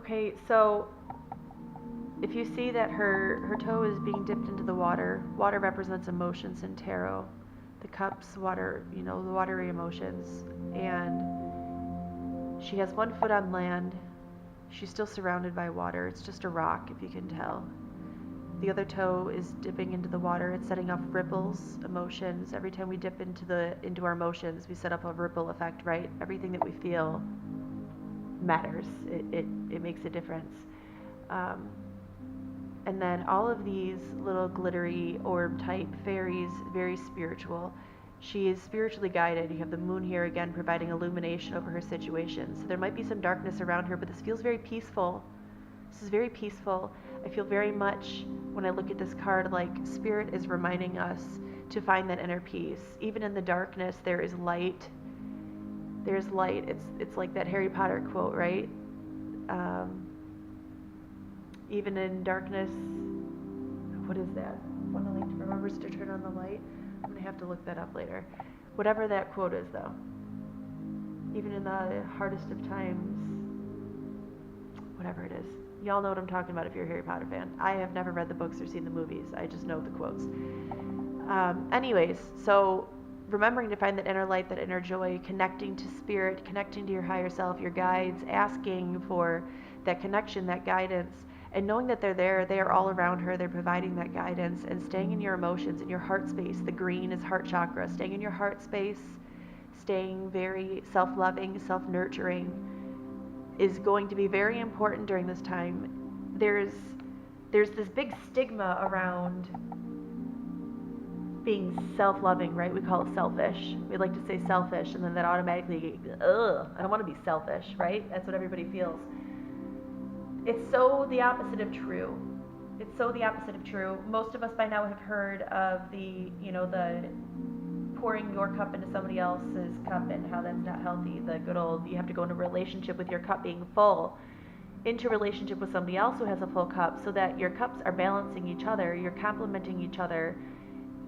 Okay, so if you see that her toe is being dipped into the water, water represents emotions in tarot. The cups, water, the watery emotions. And she has one foot on land. She's still surrounded by water. It's just a rock, if you can tell. The other toe is dipping into the water. It's setting off ripples, emotions. Every time we dip into our emotions, we set up a ripple effect, right? Everything that we feel matters. It makes a difference. And then all of these little glittery orb type fairies, very spiritual. She is spiritually guided. You have the moon here again providing illumination over her situation. So there might be some darkness around her, but this feels very peaceful. This is very peaceful. I feel very much when I look at this card like Spirit is reminding us to find that inner peace. Even in the darkness, there is light. There's light. It's like that Harry Potter quote, right? Even in darkness, what is that? When the light remembers to turn on the light. I'm going to have to look that up later. Whatever that quote is, though. Even in the hardest of times, whatever it is. Y'all know what I'm talking about if you're a Harry Potter fan. I have never read the books or seen the movies. I just know the quotes. Anyways, so remembering to find that inner light, that inner joy, connecting to spirit, connecting to your higher self, your guides, asking for that connection, that guidance, and knowing that they're there, they are all around her, they're providing that guidance, and staying in your emotions, in your heart space. The green is heart chakra. Staying in your heart space, staying very self-loving, self-nurturing is going to be very important during this time. There's this big stigma around being self-loving, right? We call it selfish. We like to say selfish, and then that automatically, I don't want to be selfish, right? That's what everybody feels. It's so the opposite of true. It's so the opposite of true. Most of us by now have heard of the pouring your cup into somebody else's cup and how that's not healthy. The good old, you have to go into a relationship with your cup being full, into a relationship with somebody else who has a full cup, so that your cups are balancing each other, you're complementing each other.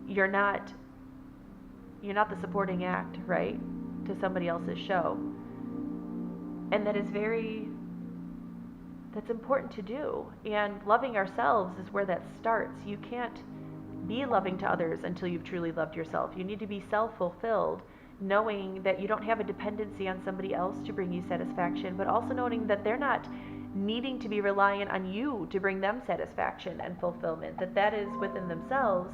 You're not the supporting act, right, to somebody else's show. And that's important to do. And loving ourselves is where that starts. You can't be loving to others until you've truly loved yourself. You need to be self-fulfilled, knowing that you don't have a dependency on somebody else to bring you satisfaction, but also knowing that they're not needing to be reliant on you to bring them satisfaction and fulfillment, that is within themselves.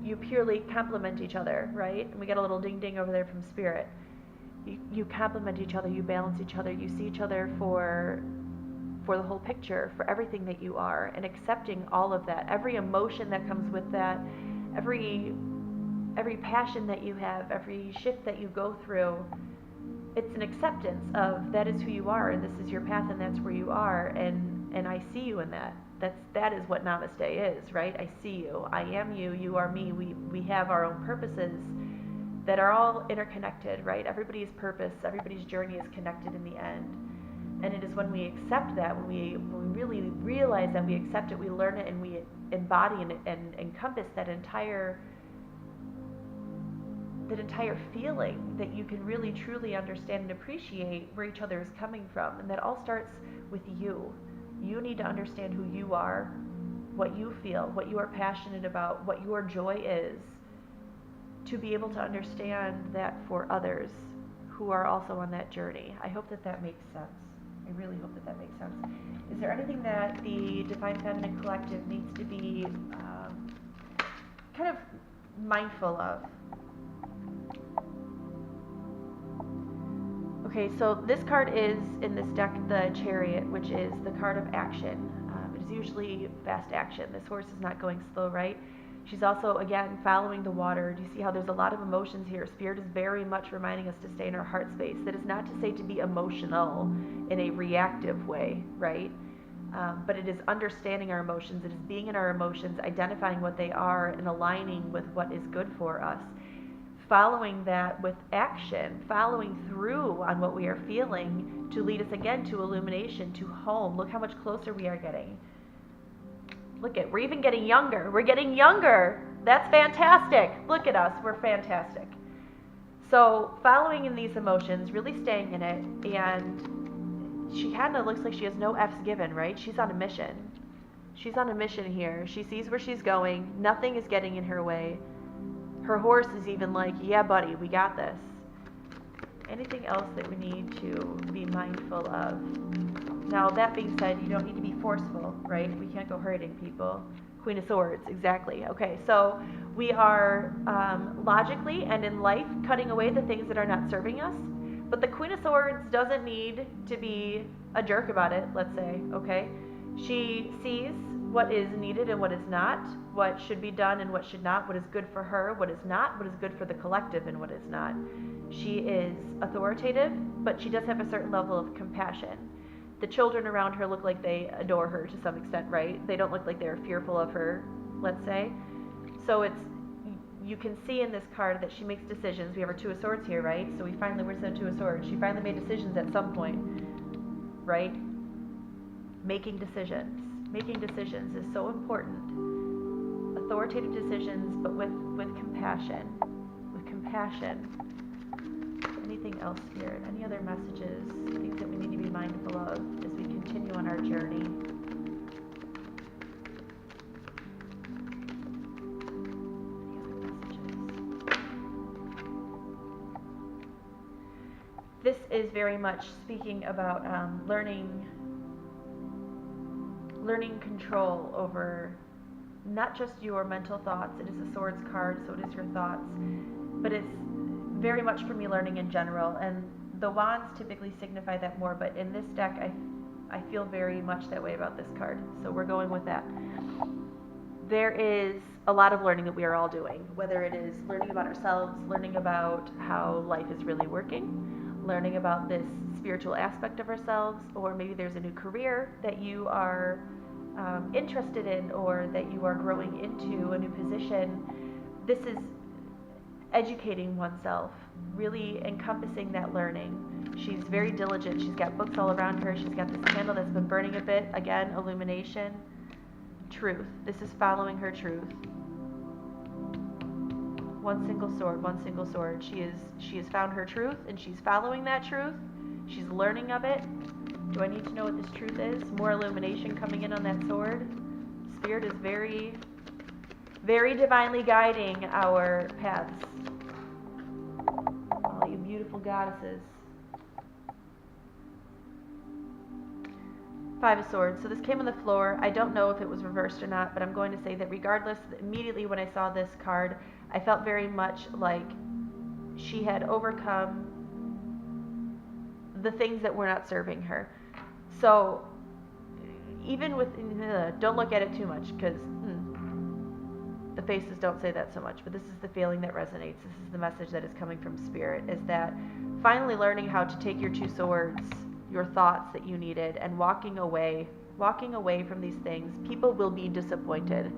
You purely complement each other, right? And we got a little ding ding over there from Spirit. You complement each other, you balance each other, you see each other for the whole picture, for everything that you are, and accepting all of that, every emotion that comes with that, every passion that you have, every shift that you go through. It's an acceptance of that is who you are, and this is your path, and that's where you are, and I see you in that. That is what Namaste is, right? I see you. I am you. You are me. We have our own purposes that are all interconnected, right? Everybody's purpose, everybody's journey is connected in the end. And it is when we accept that, when we really realize that we accept it, we learn it, and we embody and encompass that entire feeling, that you can really truly understand and appreciate where each other is coming from. And that all starts with you. You need to understand who you are, what you feel, what you are passionate about, what your joy is, to be able to understand that for others who are also on that journey. I hope that makes sense. I really hope that makes sense. Is there anything that the Divine Feminine Collective needs to be kind of mindful of? Okay, so this card is in this deck, the Chariot, which is the card of action. It is usually fast action. This horse is not going slow, right? She's also, again, following the water. Do you see how there's a lot of emotions here? Spirit is very much reminding us to stay in our heart space. That is not to say to be emotional in a reactive way, right? But it is understanding our emotions. It is being in our emotions, identifying what they are, and aligning with what is good for us. Following that with action, following through on what we are feeling to lead us again to illumination, to home. Look how much closer we are getting. We're even getting younger. We're getting younger. That's fantastic. Look at us. We're fantastic. So following in these emotions, really staying in it, and she kind of looks like she has no F's given, right? She's on a mission. She's on a mission here. She sees where she's going. Nothing is getting in her way. Her horse is even like, yeah, buddy, we got this. Anything else that we need to be mindful of? Now, that being said, you don't need to be forceful, right? We can't go hurting people. Queen of Swords, exactly. Okay, so we are logically and in life cutting away the things that are not serving us. But the Queen of Swords doesn't need to be a jerk about it, let's say, okay? She sees what is needed and what is not, what should be done and what should not, what is good for her, what is not, what is good for the collective and what is not. She is authoritative, but she does have a certain level of compassion. The children around her look like they adore her to some extent, right? They don't look like they're fearful of her, let's say. So you can see in this card that she makes decisions. We have her Two of Swords here, right? So where's the Two of Swords? She finally made decisions at some point, right? Making decisions. Making decisions is so important. Authoritative decisions, but with compassion. With compassion. Anything else here? Any other messages? Things that we need to be mindful of as we continue on our journey? Any other messages? This is very much speaking about learning control over not just your mental thoughts. It is a Swords card, so it is your thoughts, but it's very much for me learning in general, and the wands typically signify that more, but in this deck I feel very much that way about this card, so we're going with that. There is a lot of learning that we are all doing, whether it is learning about ourselves, learning about how life is really working, learning about this spiritual aspect of ourselves, or maybe there's a new career that you are interested in, or that you are growing into a new position. This is educating oneself, really encompassing that learning. She's very diligent. She's got books all around her. She's got this candle that's been burning a bit. Again, illumination, truth. This is following her truth. One single sword, one single sword. She has found her truth, and she's following that truth. She's learning of it. Do I need to know what this truth is? More illumination coming in on that sword. Spirit is very, very divinely guiding our paths. All you beautiful goddesses. Five of Swords. So this came on the floor. I don't know if it was reversed or not, but I'm going to say that regardless, immediately when I saw this card, I felt very much like she had overcome the things that were not serving her. So even with, don't look at it too much, because the faces don't say that so much, but this is the feeling that resonates. This is the message that is coming from Spirit, is that finally learning how to take your two swords, your thoughts that you needed, and walking away from these things. People will be disappointed.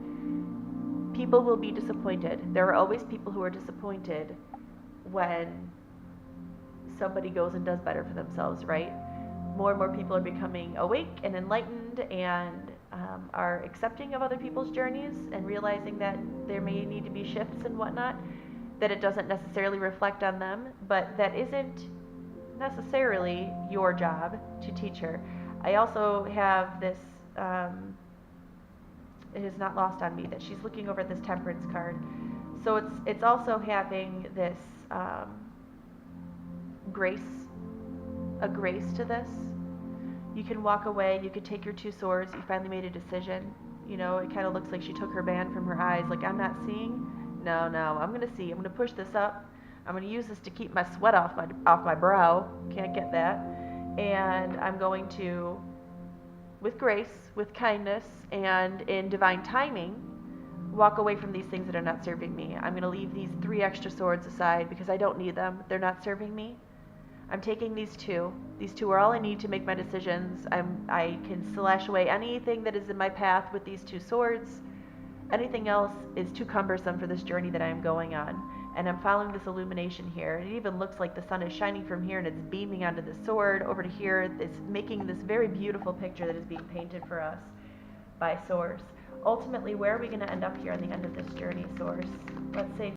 People will be disappointed. There are always people who are disappointed when somebody goes and does better for themselves, right? More and more people are becoming awake and enlightened, and are accepting of other people's journeys, and realizing that there may need to be shifts and whatnot, that it doesn't necessarily reflect on them, but that isn't necessarily your job to teach her. I also have this, it is not lost on me that she's looking over at this Temperance card. So it's also having this grace, a grace to this. You can walk away, you could take your two swords, you finally made a decision. You know, it kind of looks like she took her band from her eyes, like, I'm not seeing. No, I'm going to see. I'm going to push this up. I'm going to use this to keep my sweat off my brow. Can't get that. And I'm going to, with grace, with kindness, and in divine timing, walk away from these things that are not serving me. I'm going to leave these 3 extra swords aside because I don't need them. They're not serving me. I'm taking these 2. These 2 are all I need to make my decisions. I can slash away anything that is in my path with these 2 swords. Anything else is too cumbersome for this journey that I am going on. And I'm following this illumination here. It even looks like the sun is shining from here and it's beaming onto the sword over to here. It's making this very beautiful picture that is being painted for us by Source. Ultimately, where are we going to end up here on the end of this journey, Source? Let's say